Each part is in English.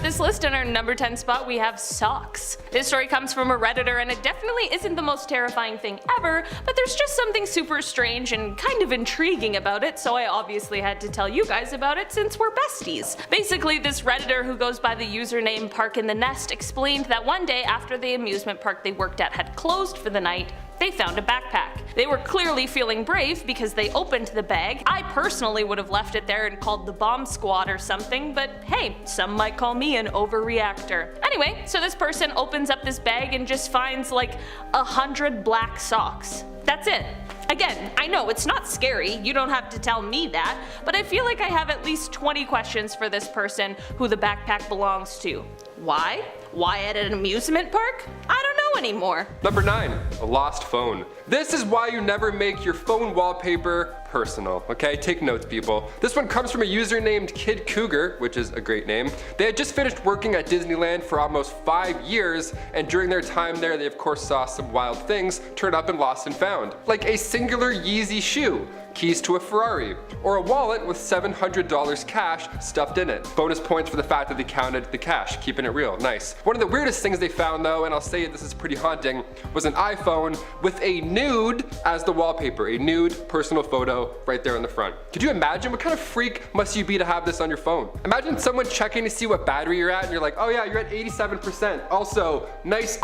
this list in our number 10 spot we have socks. This story comes from a Redditor and it definitely isn't the most terrifying thing ever, but there's just something super strange and kind of intriguing about it, so I obviously had to tell you guys about it since we're besties. Basically, this Redditor who goes by the username Park in the Nest explained that one day after the amusement park they worked at had closed for the night, they found a backpack. They were clearly feeling brave because they opened the bag. I personally would have left it there and called the bomb squad or something, but hey, some might call me an overreactor. Anyway, so this person opens up this bag and just finds like 100 black socks. That's it. Again, I know it's not scary, you don't have to tell me that, but I feel like I have at least 20 questions for this person who the backpack belongs to. Why? Why at an amusement park? I don't know anymore. Number 9. A lost phone. This is why you never make your phone wallpaper personal, okay? Take notes, people. This one comes from a user named Kid Cougar, which is a great name. They had just finished working at Disneyland for almost 5 years, and during their time there they of course saw some wild things turn up in Lost and Found, like a singular Yeezy shoe, keys to a Ferrari, or a wallet with $700 cash stuffed in it. Bonus points for the fact that they counted the cash, keeping it real, nice. One of the weirdest things they found though, and I'll say this is pretty haunting, was an iPhone with a nude as the wallpaper, a nude personal photo right there in the front. Could you imagine? What kind of freak must you be to have this on your phone? Imagine someone checking to see what battery you're at and you're like, oh yeah, you're at 87%. Also, nice.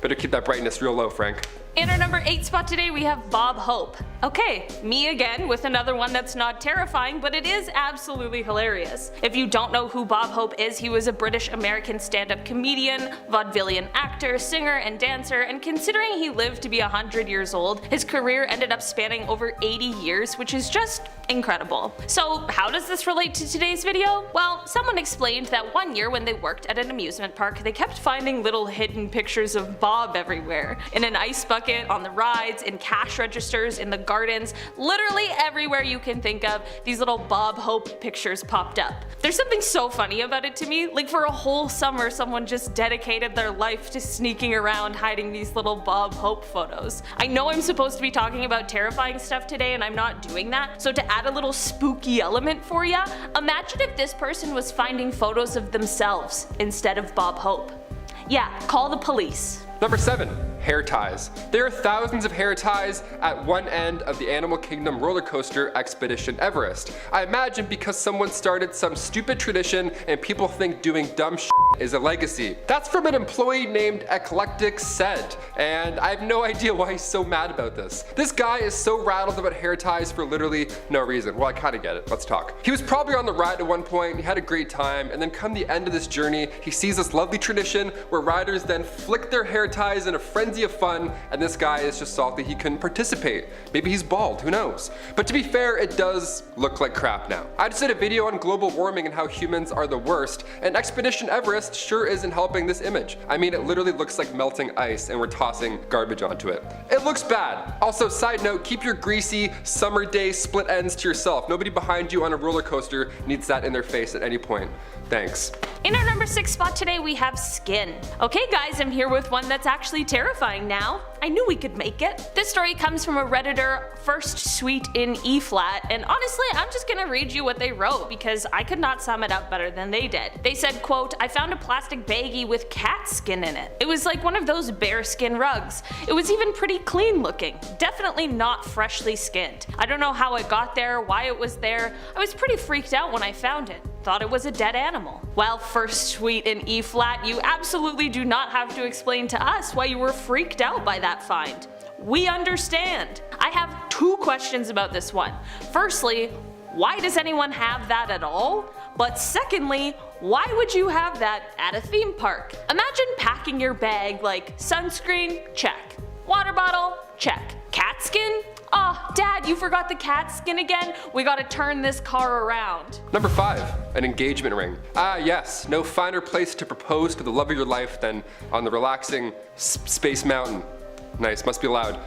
Better keep that brightness real low, Frank. In our number 8 spot today we have Bob Hope. Okay, me again with another one that's not terrifying, but it is absolutely hilarious. If you don't know who Bob Hope is, he was a British-American stand-up comedian, vaudevillian actor, singer, and dancer, and considering he lived to be 100 years old, his career ended up spanning over 80 years, which is just incredible. So how does this relate to today's video? Well, someone explained that one year when they worked at an amusement park, they kept finding little hidden pictures of Bob everywhere. In an ice bucket, on the rides, in cash registers, in the gardens, literally everywhere you can think of, these little Bob Hope pictures popped up. There's something so funny about it to me, like for a whole summer someone just dedicated their life to sneaking around hiding these little Bob Hope photos. I know I'm supposed to be talking about terrifying stuff today and I'm not doing that, so to add a little spooky element for ya, imagine if this person was finding photos of themselves instead of Bob Hope. Yeah, call the police. Number 7. Hair ties. There are thousands of hair ties at one end of the Animal Kingdom roller coaster Expedition Everest. I imagine because someone started some stupid tradition and people think doing dumb shit is a legacy. That's from an employee named Eclectic Said, and I have no idea why he's so mad about this. This guy is so rattled about hair ties for literally no reason. Well, I kinda get it. Let's talk. He was probably on the ride at one point, he had a great time, and then come the end of this journey, he sees this lovely tradition where riders then flick their hair ties in a frenzy of fun, and this guy is just salty he couldn't participate. Maybe he's bald, who knows? But to be fair, it does look like crap now. I just did a video on global warming and how humans are the worst, and Expedition Everest sure isn't helping this image. I mean, it literally looks like melting ice and we're tossing garbage onto it. It looks bad. Also, side note, keep your greasy summer day split ends to yourself. Nobody behind you on a roller coaster needs that in their face at any point. Thanks. In our number 6 spot today we have skin. Okay guys, I'm here with one that's actually terrifying now. I knew we could make it. This story comes from a Redditor, First Suite in E flat, and honestly I'm just gonna read you what they wrote because I could not sum it up better than they did. They said, quote, I found a plastic baggie with cat skin in it. It was like one of those bear skin rugs. It was even pretty clean looking. Definitely not freshly skinned. I don't know how it got there, why it was there. I was pretty freaked out when I found it. Thought it was a dead animal. Well, First Suite in E flat, you absolutely do not have to explain to us why you were freaked out by that find. We understand. I have 2 questions about this one. Firstly, why does anyone have that at all? But secondly, why would you have that at a theme park? Imagine packing your bag like sunscreen, check. Water bottle, check. Cat skin? Oh, Dad, you forgot the cat skin again? We gotta turn this car around. Number 5. An engagement ring. Ah yes, no finer place to propose to the love of your life than on the relaxing Space Mountain. Nice, must be loud.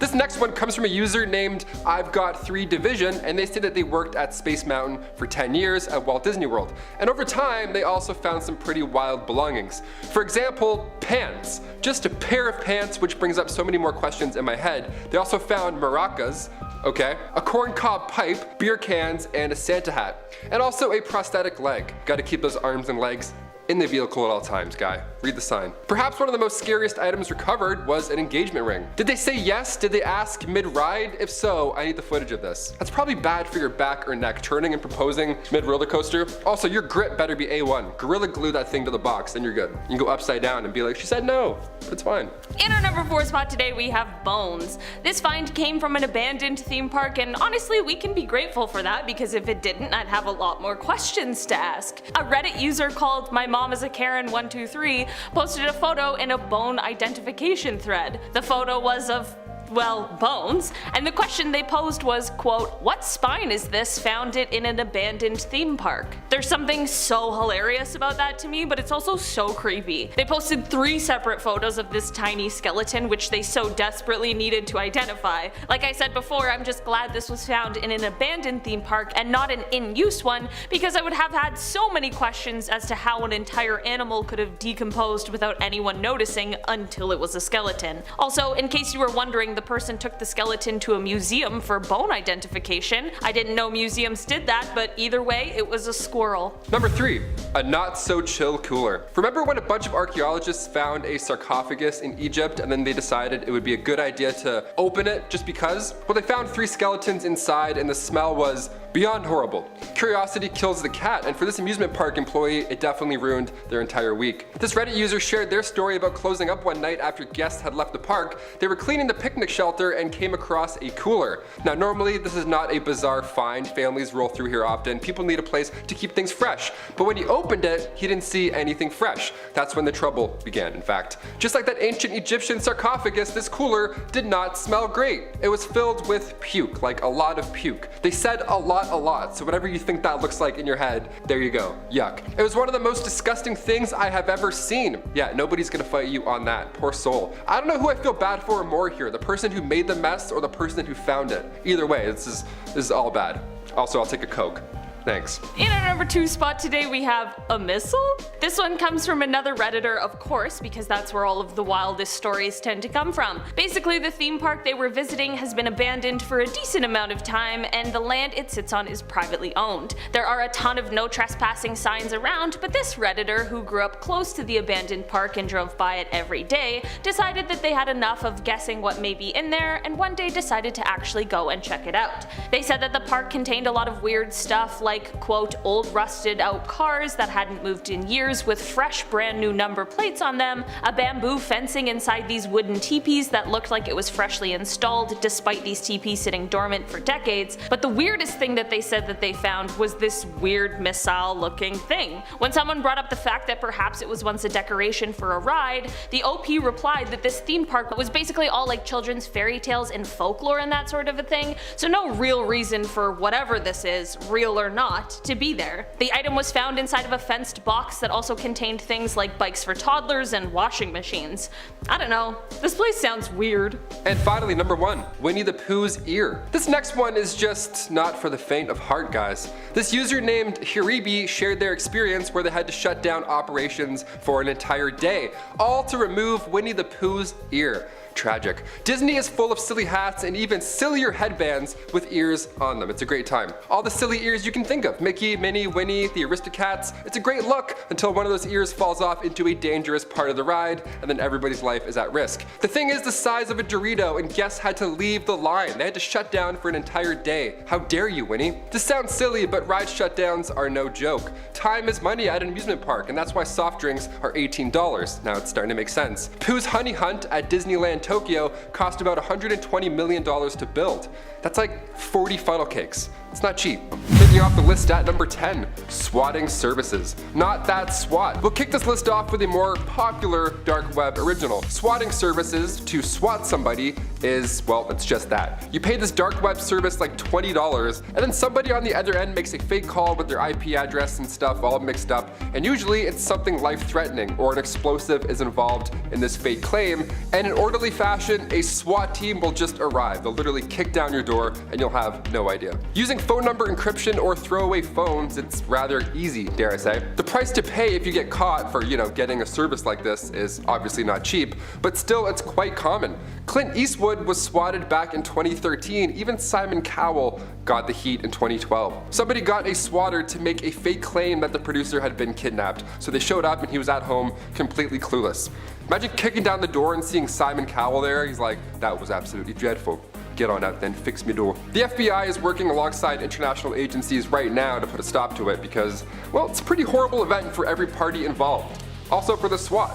This next one comes from a user named I've Got 3 Division, and they say that they worked at Space Mountain for 10 years at Walt Disney World. And over time, they also found some pretty wild belongings. For example, pants. Just a pair of pants, which brings up so many more questions in my head. They also found maracas, okay, a corncob pipe, beer cans, and a Santa hat. And also a prosthetic leg. Gotta keep those arms and legs in the vehicle at all times, guy. Read the sign. Perhaps one of the most scariest items recovered was an engagement ring. Did they say yes? Did they ask mid-ride? If so, I need the footage of this. That's probably bad for your back or neck, turning and proposing mid-roller coaster. Also, your grip better be A1. Gorilla glue that thing to the box, then you're good. You can go upside down and be like, she said no. It's fine. In our number 4 spot today, we have bones. This find came from an abandoned theme park, and honestly, we can be grateful for that, because if it didn't, I'd have a lot more questions to ask. A Reddit user called My Mom is a Karen 123 posted a photo in a bone identification thread. The photo was of, well, bones, and the question they posed was, quote, "What spine is this? Found it in an abandoned theme park." There's something so hilarious about that to me, but it's also so creepy. They posted 3 separate photos of this tiny skeleton, which they so desperately needed to identify. Like I said before, I'm just glad this was found in an abandoned theme park and not an in-use one, because I would have had so many questions as to how an entire animal could have decomposed without anyone noticing until it was a skeleton. Also, in case you were wondering, the person took the skeleton to a museum for bone identification. I didn't know museums did that, but either way, it was a squirrel. Number 3, a not so chill cooler. Remember when a bunch of archaeologists found a sarcophagus in Egypt and then they decided it would be a good idea to open it just because? Well, they found 3 skeletons inside and the smell was beyond horrible. Curiosity kills the cat, and for this amusement park employee, it definitely ruined their entire week. This Reddit user shared their story about closing up one night after guests had left the park. They were cleaning the picnic shelter and came across a cooler. Now normally this is not a bizarre find, families roll through here often, people need a place to keep things fresh, but when he opened it, he didn't see anything fresh. That's when the trouble began, in fact. Just like that ancient Egyptian sarcophagus, this cooler did not smell great. It was filled with puke, like a lot of puke. They said a lot, so whatever you think that looks like in your head, there you go, yuck. It was one of the most disgusting things I have ever seen. Yeah, nobody's gonna fight you on that, poor soul. I don't know who I feel bad for more here, the person who made the mess or the person who found it. Either way, this is all bad. Also, I'll take a Coke. Thanks. In our number 2 spot today, we have a missile? This one comes from another Redditor, of course, because that's where all of the wildest stories tend to come from. Basically, the theme park they were visiting has been abandoned for a decent amount of time, and the land it sits on is privately owned. There are a ton of no trespassing signs around, but this Redditor, who grew up close to the abandoned park and drove by it every day, decided that they had enough of guessing what may be in there, and one day decided to actually go and check it out. They said that the park contained a lot of weird stuff, like, quote, old rusted out cars that hadn't moved in years with fresh brand new number plates on them, a bamboo fencing inside these wooden teepees that looked like it was freshly installed despite these teepees sitting dormant for decades, but the weirdest thing that they said that they found was this weird missile looking thing. When someone brought up the fact that perhaps it was once a decoration for a ride, the OP replied that this theme park was basically all like children's fairy tales and folklore and that sort of a thing, so no real reason for whatever this is, real or not, to be there. The item was found inside of a fenced box that also contained things like bikes for toddlers and washing machines. I don't know, this place sounds weird. And finally, number 1, Winnie the Pooh's ear. This next one is just not for the faint of heart, guys. This user named Hiribi shared their experience where they had to shut down operations for an entire day, all to remove Winnie the Pooh's ear. Tragic. Disney is full of silly hats and even sillier headbands with ears on them. It's a great time. All the silly ears you can think of. Mickey, Minnie, Winnie, the Aristocats. It's a great look until one of those ears falls off into a dangerous part of the ride and then everybody's life is at risk. The thing is the size of a Dorito and guests had to leave the line. They had to shut down for an entire day. How dare you, Winnie? This sounds silly, but ride shutdowns are no joke. Time is money at an amusement park, and that's why soft drinks are $18. Now it's starting to make sense. Pooh's Honey Hunt at Disneyland Tokyo cost about $120 million to build. That's like 40 funnel cakes. It's not cheap. The Kicking off the list at number 10, swatting services. Not that SWAT. We'll kick this list off with a more popular dark web original. Swatting services, to swat somebody, is, well, it's just that. You pay this dark web service like $20, and then somebody on the other end makes a fake call with their IP address and stuff all mixed up, and usually it's something life-threatening, or an explosive is involved in this fake claim, and in orderly fashion, a SWAT team will just arrive. They'll literally kick down your door, and you'll have no idea. Using phone number encryption or throwaway phones, it's rather easy, dare I say. The price to pay if you get caught for, getting a service like this is obviously not cheap, but still it's quite common. Clint Eastwood was swatted back in 2013, even Simon Cowell got the heat in 2012. Somebody got a swatter to make a fake claim that the producer had been kidnapped, so they showed up and he was at home completely clueless. Imagine kicking down the door and seeing Simon Cowell there. He's like, that was absolutely dreadful. Get on out then, fix me door. The FBI is working alongside international agencies right now to put a stop to it because, well, it's a pretty horrible event for every party involved. Also for the SWAT.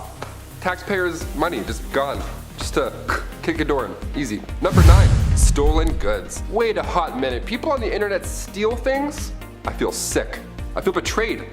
Taxpayers' money just gone. Just to kick a door in. Easy. Number 9, stolen goods. Wait a hot minute. People on the internet steal things? I feel sick. I feel betrayed.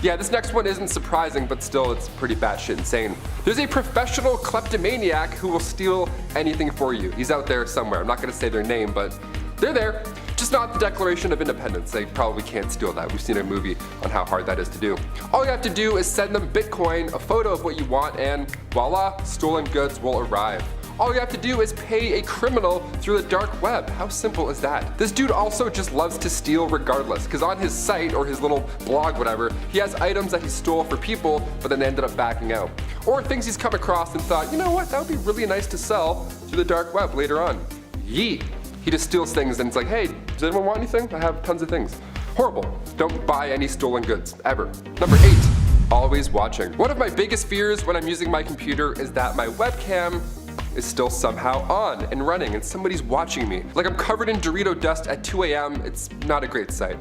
Yeah, this next one isn't surprising, but still it's pretty batshit insane. There's a professional kleptomaniac who will steal anything for you. He's out there somewhere. I'm not gonna say their name, but they're there. Just not the Declaration of Independence. They probably can't steal that. We've seen a movie on how hard that is to do. All you have to do is send them Bitcoin, a photo of what you want, and voila, stolen goods will arrive. All you have to do is pay a criminal through the dark web. How simple is that? This dude also just loves to steal regardless, because on his site or his little blog, whatever, he has items that he stole for people, but then they ended up backing out. Or things he's come across and thought, you know what, that would be really nice to sell through the dark web later on. Yeet. He just steals things and it's like, hey, does anyone want anything? I have tons of things. Horrible. Don't buy any stolen goods, ever. Number 8, always watching. One of my biggest fears when I'm using my computer is that my webcam is still somehow on and running and somebody's watching me. Like I'm covered in Dorito dust at 2 a.m. It's not a great sight.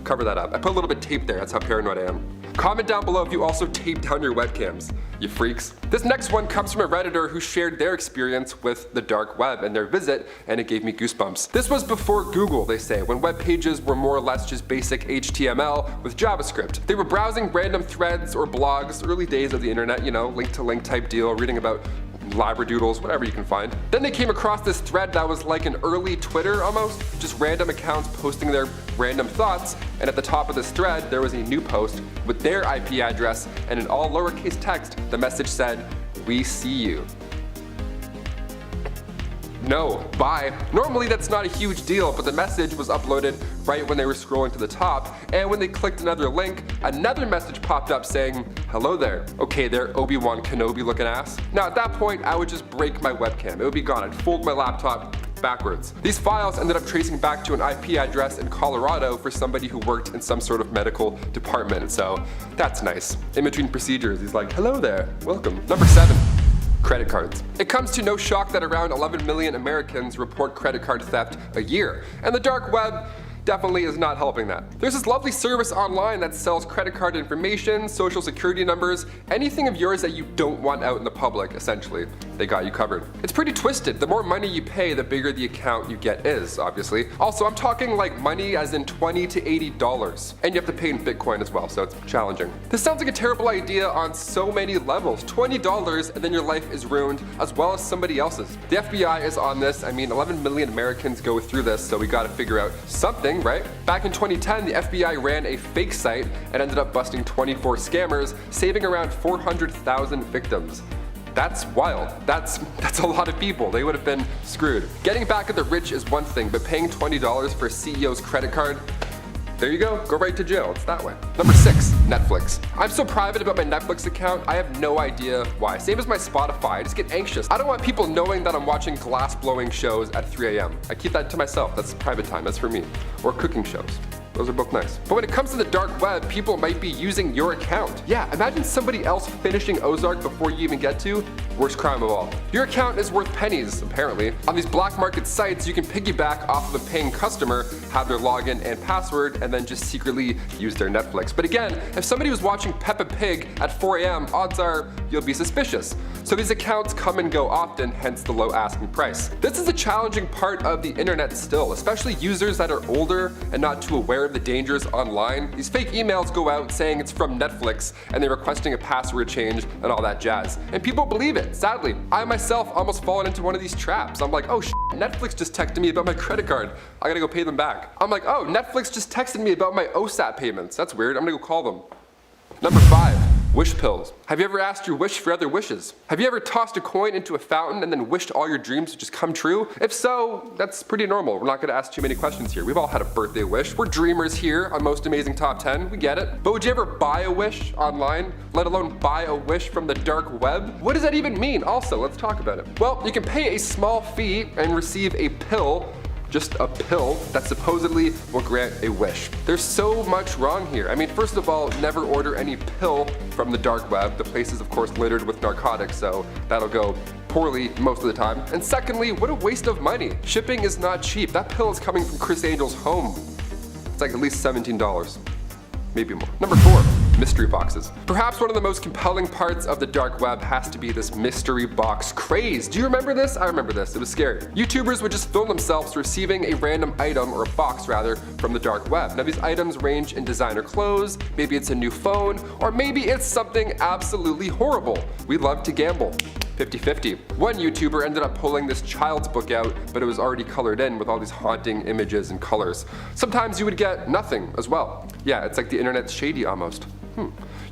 Cover that up. I put a little bit of tape there, that's how paranoid I am. Comment down below if you also tape down your webcams, you freaks. This next one comes from a Redditor who shared their experience with the dark web and their visit, and it gave me goosebumps. This was before Google, they say, when web pages were more or less just basic HTML with JavaScript. They were browsing random threads or blogs, early days of the internet, link to link type deal, reading about labradoodles, whatever you can find. Then they came across this thread that was like an early Twitter almost, just random accounts posting their random thoughts, and at the top of this thread there was a new post with their IP address, and in all lowercase text the message said, "We see you." No, bye. Normally that's not a huge deal, but the message was uploaded right when they were scrolling to the top, and when they clicked another link, another message popped up saying, "Hello there." Okay, there, Obi-Wan Kenobi looking ass. Now at that point, I would just break my webcam. It would be gone. I'd fold my laptop backwards. These files ended up tracing back to an IP address in Colorado for somebody who worked in some sort of medical department, so that's nice. In between procedures, he's like, "Hello there, welcome." Number 7. Credit cards. It comes to no shock that around 11 million Americans report credit card theft a year, and the dark web definitely is not helping that. There's this lovely service online that sells credit card information, social security numbers, anything of yours that you don't want out in the public, essentially. They got you covered. It's pretty twisted. The more money you pay, the bigger the account you get is, obviously. Also, I'm talking like money as in $20 to $80. And you have to pay in Bitcoin as well, so it's challenging. This sounds like a terrible idea on so many levels. $20 and then your life is ruined, as well as somebody else's. The FBI is on this. I mean, 11 million Americans go through this, so we gotta figure out something, right? Back in 2010, the FBI ran a fake site and ended up busting 24 scammers, saving around 400,000 victims. That's wild. That's a lot of people. They would have been screwed. Getting back at the rich is one thing, but paying $20 for a CEO's credit card, there you go right to jail. It's that way. Number 6, Netflix. I'm so private about my Netflix account, I have no idea why. Same as my Spotify, I just get anxious. I don't want people knowing that I'm watching glass-blowing shows at 3 a.m. I keep that to myself. That's private time, that's for me. Or cooking shows. Those are both nice. But when it comes to the dark web, people might be using your account. Yeah, imagine somebody else finishing Ozark before you even get to. Worst crime of all. Your account is worth pennies, apparently. On these black market sites, you can piggyback off of a paying customer, have their login and password, and then just secretly use their Netflix. But again, if somebody was watching Peppa Pig at 4 a.m., odds are you'll be suspicious. So these accounts come and go often, hence the low asking price. This is a challenging part of the internet still, especially users that are older and not too aware of the dangers online. These fake emails go out saying it's from Netflix and they're requesting a password change and all that jazz. And people believe it, sadly. I myself almost fallen into one of these traps. I'm like, oh shit, Netflix just texted me about my credit card. I gotta go pay them back. I'm like, oh, Netflix just texted me about my OSAP payments. That's weird, I'm gonna go call them. Number 5, wish pills. Have you ever asked your wish for other wishes? Have you ever tossed a coin into a fountain and then wished all your dreams would just come true? If so, that's pretty normal. We're not gonna ask too many questions here. We've all had a birthday wish. We're dreamers here on Most Amazing Top 10, we get it. But would you ever buy a wish online, let alone buy a wish from the dark web? What does that even mean? Also, let's talk about it. Well, you can pay a small fee and receive a pill, just a pill, that supposedly will grant a wish. There's so much wrong here. I mean, first of all, never order any pill from the dark web. The place is of course littered with narcotics, so that'll go poorly most of the time. And secondly, what a waste of money. Shipping is not cheap. That pill is coming from Chris Angel's home. It's like at least $17. Maybe more. Number 4, mystery boxes. Perhaps one of the most compelling parts of the dark web has to be this mystery box craze. Do you remember this? I remember this. It was scary. YouTubers would just film themselves receiving a random item, or a box rather, from the dark web. Now these items range in designer clothes, maybe it's a new phone, or maybe it's something absolutely horrible. We love to gamble. 50-50. One YouTuber ended up pulling this child's book out, but it was already colored in with all these haunting images and colors. Sometimes you would get nothing as well. Yeah, it's like the internet's shady almost.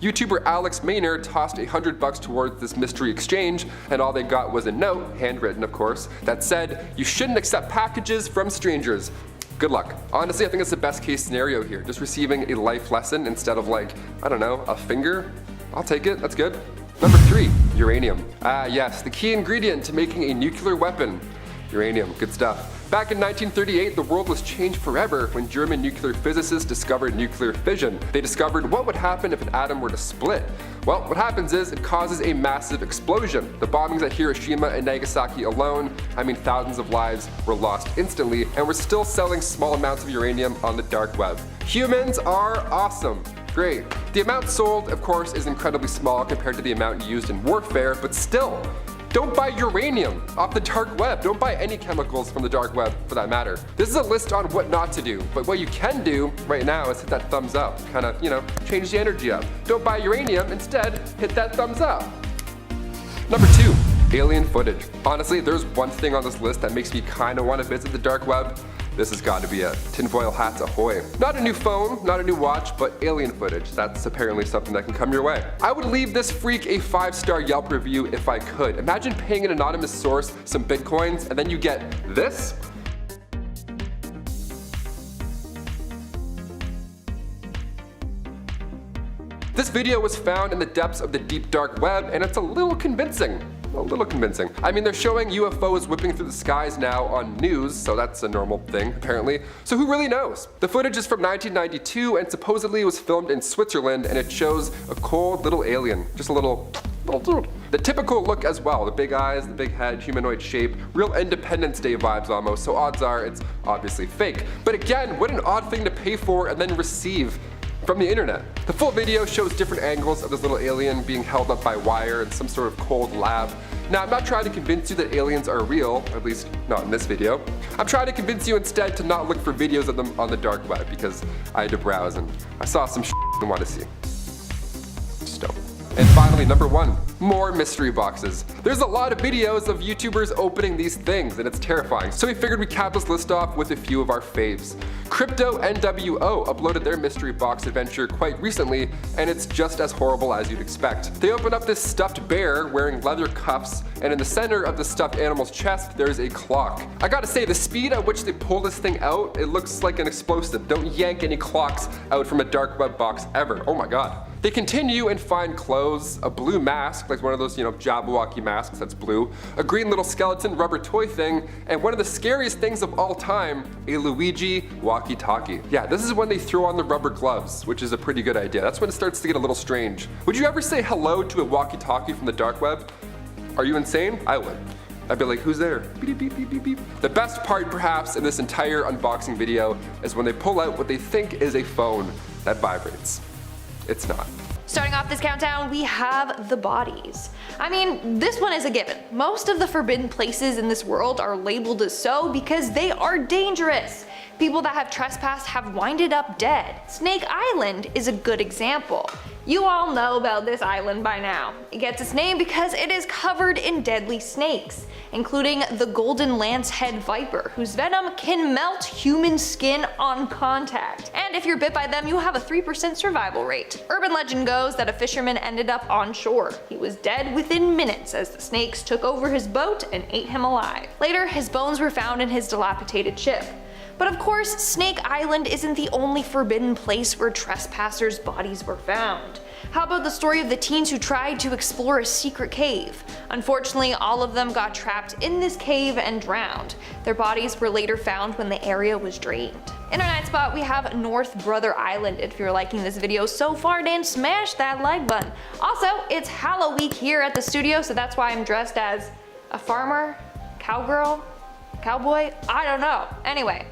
YouTuber Alex Maynard tossed $100 towards this mystery exchange, and all they got was a note, handwritten of course, that said, "You shouldn't accept packages from strangers. Good luck." Honestly, I think it's the best case scenario here. Just receiving a life lesson instead of like, I don't know, a finger. I'll take it, that's good. Number 3, uranium. Ah yes, the key ingredient to making a nuclear weapon. Uranium, good stuff. Back in 1938, the world was changed forever when German nuclear physicists discovered nuclear fission. They discovered what would happen if an atom were to split. Well, what happens is it causes a massive explosion. The bombings at Hiroshima and Nagasaki alone, I mean thousands of lives were lost instantly, and we're still selling small amounts of uranium on the dark web. Humans are awesome. Great. The amount sold, of course, is incredibly small compared to the amount used in warfare, but still, don't buy uranium off the dark web. Don't buy any chemicals from the dark web for that matter. This is a list on what not to do, but what you can do right now is hit that thumbs up. Kind of, change the energy up. Don't buy uranium, instead hit that thumbs up. Number 2, alien footage. Honestly, there's one thing on this list that makes me kind of want to visit the dark web. This has got to be it. Tinfoil hats ahoy. Not a new phone, not a new watch, but alien footage. That's apparently something that can come your way. I would leave this freak a 5-star Yelp review if I could. Imagine paying an anonymous source some bitcoins and then you get this. This video was found in the depths of the deep dark web, and it's a little convincing. I mean, they're showing UFOs whipping through the skies now on news, so that's a normal thing, apparently. So who really knows? The footage is from 1992 and supposedly was filmed in Switzerland, and it shows a cold little alien. Just a little dude. The typical look as well, the big eyes, the big head, humanoid shape, real Independence Day vibes almost, so odds are it's obviously fake. But again, what an odd thing to pay for and then receive from the internet. The full video shows different angles of this little alien being held up by wire in some sort of cold lab. Now, I'm not trying to convince you that aliens are real, or at least not in this video. I'm trying to convince you instead to not look for videos of them on the dark web, because I had to browse and I saw some shit I want to see. Just don't. And finally, number 1, more mystery boxes. There's a lot of videos of YouTubers opening these things, and it's terrifying. So we figured we'd cap this list off with a few of our faves. Crypto NWO uploaded their mystery box adventure quite recently, and it's just as horrible as you'd expect. They open up this stuffed bear wearing leather cuffs, and in the center of the stuffed animal's chest, there's a clock. I gotta say, the speed at which they pull this thing out, it looks like an explosive. Don't yank any clocks out from a dark web box ever. Oh my god. They continue and find clothes, a blue mask, like one of those, Jabberwocky masks that's blue, a green little skeleton rubber toy thing, and one of the scariest things of all time, a Luigi walkie-talkie. Yeah, this is when they throw on the rubber gloves, which is a pretty good idea. That's when it starts to get a little strange. Would you ever say hello to a walkie-talkie from the dark web? Are you insane? I would. I'd be like, who's there? Beep, beep, beep, beep, beep. The best part perhaps in this entire unboxing video is when they pull out what they think is a phone that vibrates. It's not. Starting off this countdown, we have the bodies. I mean, this one is a given. Most of the forbidden places in this world are labeled as so because they are dangerous. People that have trespassed have winded up dead. Snake Island is a good example. You all know about this island by now. It gets its name because it is covered in deadly snakes, including the golden lancehead viper, whose venom can melt human skin on contact. And if you're bit by them, you have a 3% survival rate. Urban legend goes that a fisherman ended up on shore. He was dead within minutes as the snakes took over his boat and ate him alive. Later, his bones were found in his dilapidated ship. But of course, Snake Island isn't the only forbidden place where trespassers' bodies were found. How about the story of the teens who tried to explore a secret cave? Unfortunately, all of them got trapped in this cave and drowned. Their bodies were later found when the area was drained. In our ninth spot, we have North Brother Island. If you're liking this video so far, then smash that like button. Also, it's Halloween here at the studio, so that's why I'm dressed as a farmer, cowgirl, cowboy? I don't know. Anyway,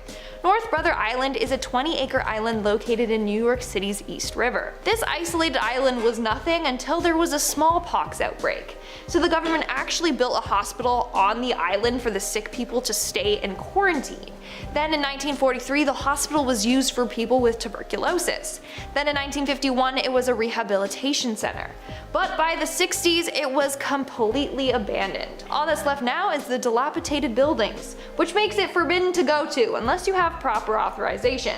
North Brother Island is a 20-acre island located in New York City's East River. This isolated island was nothing until there was a smallpox outbreak. So the government actually built a hospital on the island for the sick people to stay in quarantine. Then in 1943, the hospital was used for people with tuberculosis. Then in 1951, it was a rehabilitation center. But by the 60s, it was completely abandoned. All that's left now is the dilapidated buildings, which makes it forbidden to go to unless you have proper authorization.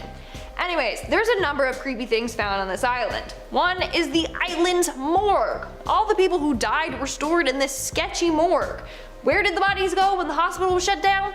Anyways, there's a number of creepy things found on this island. One is the island's morgue. All the people who died were stored in this sketchy morgue. Where did the bodies go when the hospital was shut down?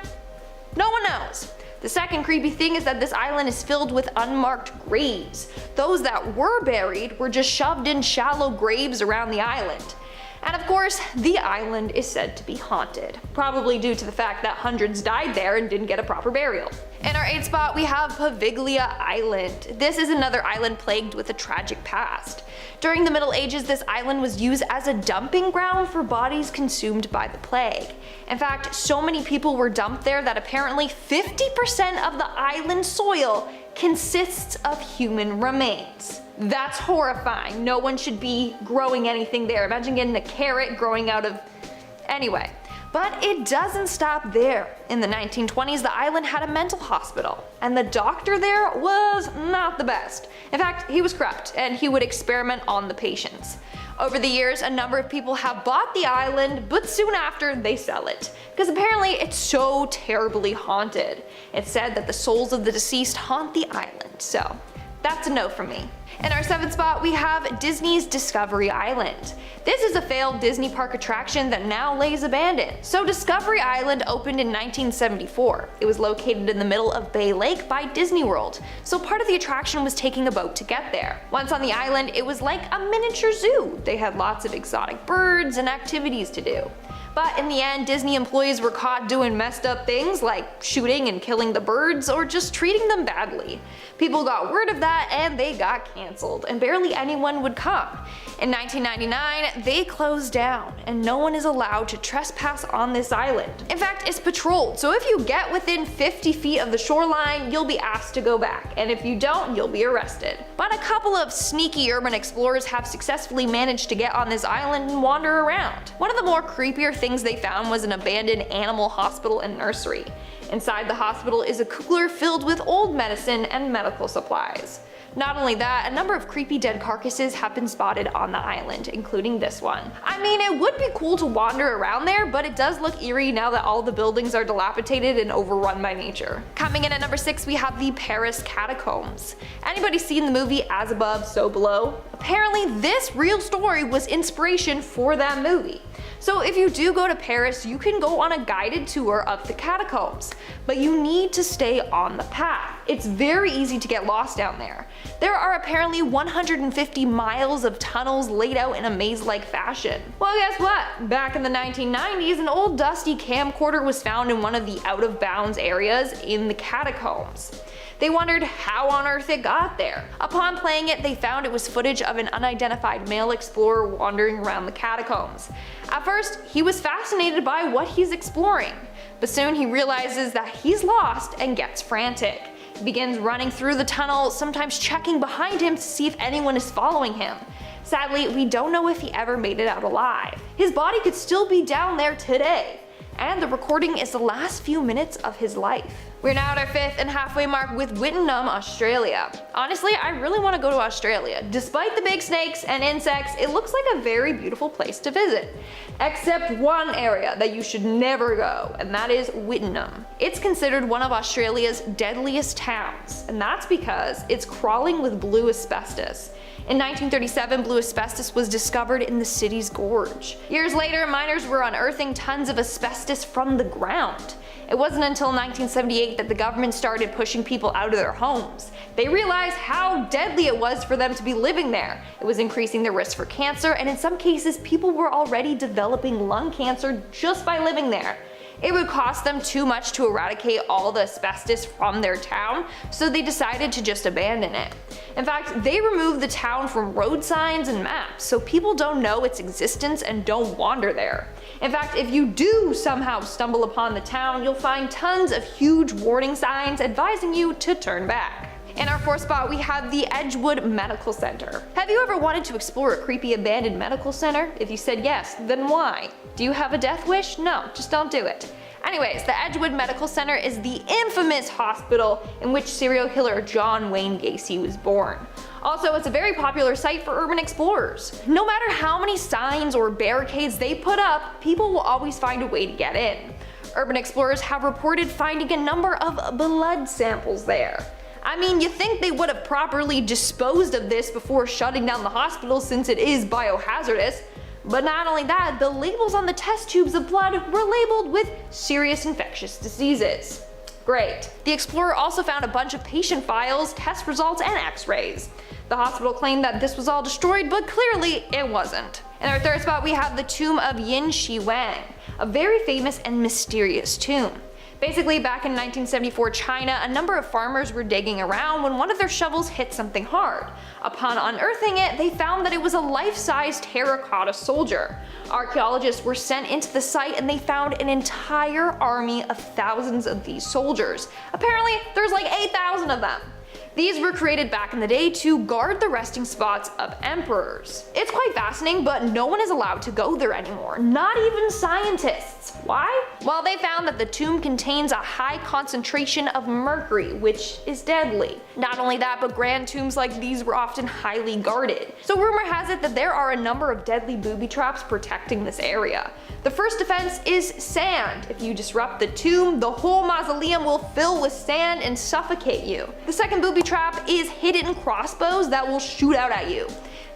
No one knows. The second creepy thing is that this island is filled with unmarked graves. Those that were buried were just shoved in shallow graves around the island. And of course, the island is said to be haunted, probably due to the fact that hundreds died there and didn't get a proper burial. In our 8th spot, we have Paviglia Island. This is another island plagued with a tragic past. During the Middle Ages, this island was used as a dumping ground for bodies consumed by the plague. In fact, so many people were dumped there that apparently 50% of the island soil consists of human remains. That's horrifying. No one should be growing anything there. Imagine getting a carrot growing out of... Anyway. But it doesn't stop there. In the 1920s, the island had a mental hospital, and the doctor there was not the best. In fact, he was corrupt, and he would experiment on the patients. Over the years, a number of people have bought the island, but soon after they sell it, because apparently it's so terribly haunted. It's said that the souls of the deceased haunt the island, so that's a no from me. In our 7th spot, we have Disney's Discovery Island. This is a failed Disney park attraction that now lays abandoned. So Discovery Island opened in 1974. It was located in the middle of Bay Lake by Disney World, so part of the attraction was taking a boat to get there. Once on the island, it was like a miniature zoo. They had lots of exotic birds and activities to do. But in the end, Disney employees were caught doing messed up things like shooting and killing the birds or just treating them badly. People got word of that and they got cancelled, and barely anyone would come. In 1999, they closed down and no one is allowed to trespass on this island. In fact, it's patrolled, so if you get within 50 feet of the shoreline, you'll be asked to go back, and if you don't, you'll be arrested. But a couple of sneaky urban explorers have successfully managed to get on this island and wander around. One of the more creepier things they found was an abandoned animal hospital and nursery. Inside the hospital is a cooler filled with old medicine and medical supplies. Not only that, a number of creepy dead carcasses have been spotted on the island, including this one. I mean, it would be cool to wander around there, but it does look eerie now that all the buildings are dilapidated and overrun by nature. Coming in at number 6, we have the Paris Catacombs. Anybody seen the movie As Above, So Below? Apparently this real story was inspiration for that movie. So if you do go to Paris, you can go on a guided tour of the catacombs, but you need to stay on the path. It's very easy to get lost down there. There are apparently 150 miles of tunnels laid out in a maze-like fashion. Well, guess what? Back in the 1990s, an old dusty camcorder was found in one of the out-of-bounds areas in the catacombs. They wondered how on earth it got there. Upon playing it, they found it was footage of an unidentified male explorer wandering around the catacombs. At first, he was fascinated by what he's exploring, but soon he realizes that he's lost and gets frantic. He begins running through the tunnel, sometimes checking behind him to see if anyone is following him. Sadly, we don't know if he ever made it out alive. His body could still be down there today, and the recording is the last few minutes of his life. We're now at our 5th and halfway mark with Wittenoom, Australia. Honestly, I really want to go to Australia. Despite the big snakes and insects, it looks like a very beautiful place to visit. Except one area that you should never go, and that is Wittenoom. It's considered one of Australia's deadliest towns, and that's because it's crawling with blue asbestos. In 1937, blue asbestos was discovered in the city's gorge. Years later, miners were unearthing tons of asbestos from the ground. It wasn't until 1978 that the government started pushing people out of their homes. They realized how deadly it was for them to be living there. It was increasing their risk for cancer, and in some cases, people were already developing lung cancer just by living there. It would cost them too much to eradicate all the asbestos from their town, so they decided to just abandon it. In fact, they removed the town from road signs and maps, so people don't know its existence and don't wander there. In fact, if you do somehow stumble upon the town, you'll find tons of huge warning signs advising you to turn back. In our 4th spot, we have the Edgewood Medical Center. Have you ever wanted to explore a creepy abandoned medical center? If you said yes, then why? Do you have a death wish? No, just don't do it. Anyways, the Edgewood Medical Center is the infamous hospital in which serial killer John Wayne Gacy was born. Also, it's a very popular site for urban explorers. No matter how many signs or barricades they put up, people will always find a way to get in. Urban explorers have reported finding a number of blood samples there. I mean, you think they would have properly disposed of this before shutting down the hospital since it is biohazardous. But not only that, the labels on the test tubes of blood were labeled with serious infectious diseases. Great. The explorer also found a bunch of patient files, test results, and x-rays. The hospital claimed that this was all destroyed, but clearly it wasn't. In our 3rd spot, we have the tomb of Yin Shi Wang, a very famous and mysterious tomb. Basically, back in 1974 China, a number of farmers were digging around when one of their shovels hit something hard. Upon unearthing it, they found that it was a life-size terracotta soldier. Archaeologists were sent into the site and they found an entire army of thousands of these soldiers. Apparently, there's like 8,000 of them. These were created back in the day to guard the resting spots of emperors. It's quite fascinating, but no one is allowed to go there anymore, not even scientists. Why? Well, they found that the tomb contains a high concentration of mercury, which is deadly. Not only that, but grand tombs like these were often highly guarded. So rumor has it that there are a number of deadly booby traps protecting this area. The first defense is sand. If you disrupt the tomb, the whole mausoleum will fill with sand and suffocate you. The second booby trap is hidden crossbows that will shoot out at you.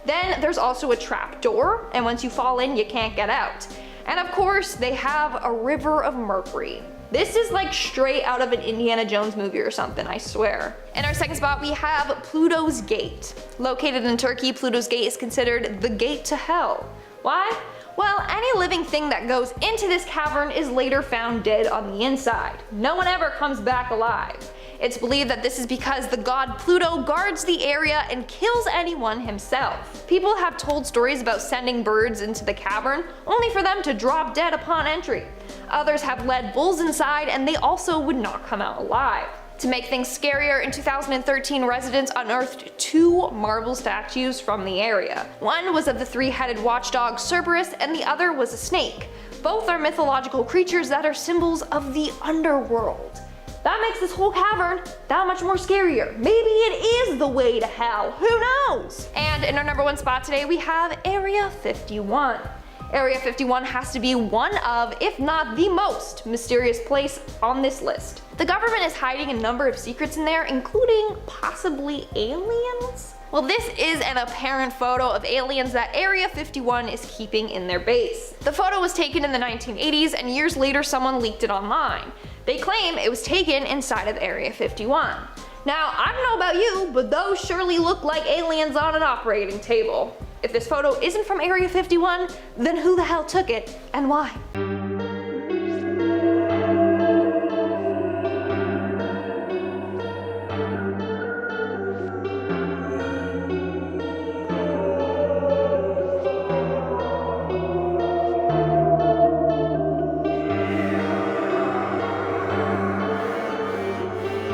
Then there's also a trap door, and once you fall in, you can't get out. And of course, they have a river of mercury. This is like straight out of an Indiana Jones movie or something, I swear. In our 2nd spot, we have Pluto's Gate. Located in Turkey, Pluto's Gate is considered the gate to hell. Why? Well, any living thing that goes into this cavern is later found dead on the inside. No one ever comes back alive. It's believed that this is because the god Pluto guards the area and kills anyone himself. People have told stories about sending birds into the cavern, only for them to drop dead upon entry. Others have led bulls inside, and they also would not come out alive. To make things scarier, in 2013 residents unearthed 2 marble statues from the area. One was of the 3-headed watchdog Cerberus and the other was a snake. Both are mythological creatures that are symbols of the underworld. That makes this whole cavern that much more scarier. Maybe it is the way to hell, who knows? And in our number 1 spot today, we have Area 51. Area 51 has to be one of, if not the most mysterious place on this list. The government is hiding a number of secrets in there, including possibly aliens? Well, this is an apparent photo of aliens that Area 51 is keeping in their base. The photo was taken in the 1980s, and years later someone leaked it online. They claim it was taken inside of Area 51. Now, I don't know about you, but those surely look like aliens on an operating table. If this photo isn't from Area 51, then who the hell took it and why?